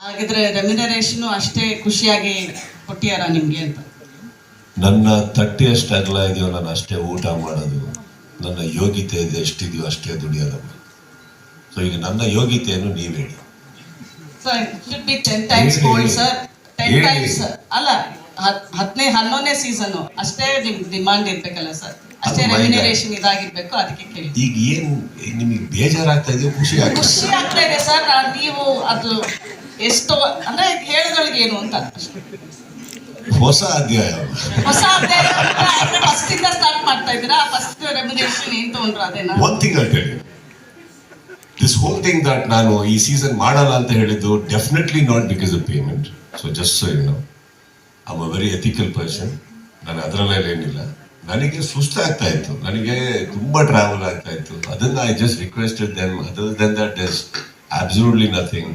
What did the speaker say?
ಹಾಗಿದ್ರೆ ರೆಮ್ಯುನರೇಷನ್ ಅಷ್ಟೇ ಖುಷಿಯಾಗಿ ಕೊಟ್ಟಿಯಾರ ನಿಮ್ಗೆ ಅಂತ? ನನ್ನ ತಟ್ಟೆ ಎಷ್ಟು ಅಗಲ ಇದೆಯೋ ನಾನು ಅಷ್ಟೇ ಊಟ ಮಾಡೋದು, ನನ್ನ ಯೋಗ್ಯತೆ ಇದೆ ಎಷ್ಟಿದೆಯೋ ಅಷ್ಟೇ ದುಡಿಯೋದಮ್ಮ. ಸೊ ಈಗ ನನ್ನ ಯೋಗ್ಯತೆಯನ್ನು ನೀವು ಹೇಳಿ. Sir should be 10 times gold sir. 10 times ಅಲ್ಲ, 11ನೇ ಸೀಸನ್ ಅಷ್ಟೇ ನಿಮ್ ಡಿಮಾಂಡ್ ಇರ್ಬೇಕಲ್ಲ ಸರ್, ಅಷ್ಟೇ ರೆಮ್ಯುನರೇಷನ್ ಇದಾಗಿರ್ಬೇಕು, ಅದಕ್ಕೆ ಕೇಳಿ. ಈಗ ಏನ್ ನಿಮಗೆ ಬೇಜಾರಾಗ್ತಾ ಇದೆಯೋ ಖುಷಿ ಆಗ್ತಾ ಇದೆ ಸರ್? ನೀವು ಅದು ಎಷ್ಟು ಅಂದ್ರೆ ಹೇಳಿದೊಳಗೆ ಏನು ಅಂತ ಹೊಸ ಅಧ್ಯಾಯ ಫಸ್ಟ್ ಇಂದ ಸ್ಟಾರ್ಟ್ ಮಾಡ್ತಾ ಇದ್ದೀರಾ? ಫಸ್ಟ್ ರೆಮ್ಯುನರೇಷನ್ ಏನ್ ತಗೊಂಡ್ರು ಅದೇನಾ? One thing I tell you, this whole thing that ನಾನು ಈ ಸೀಸನ್ ಮಾಡಲ್ಲ ಅಂತ ಹೇಳಿದ್ದು definitely not because of payment. So just so you know, I am a very ethical person. ನಾನು ಅದರಲ್ಲೆಲ್ಲ ಏನಿಲ್ಲ. ನನಗೆ ಸುಸ್ತಾಗ್ತಾ ಇತ್ತು, ನನಗೆ ತುಂಬಾ ಟ್ರಾವೆಲ್ ಆಗ್ತಾ ಇತ್ತು. ಅದನ್ನ I just requested them. Other than that is absolutely nothing.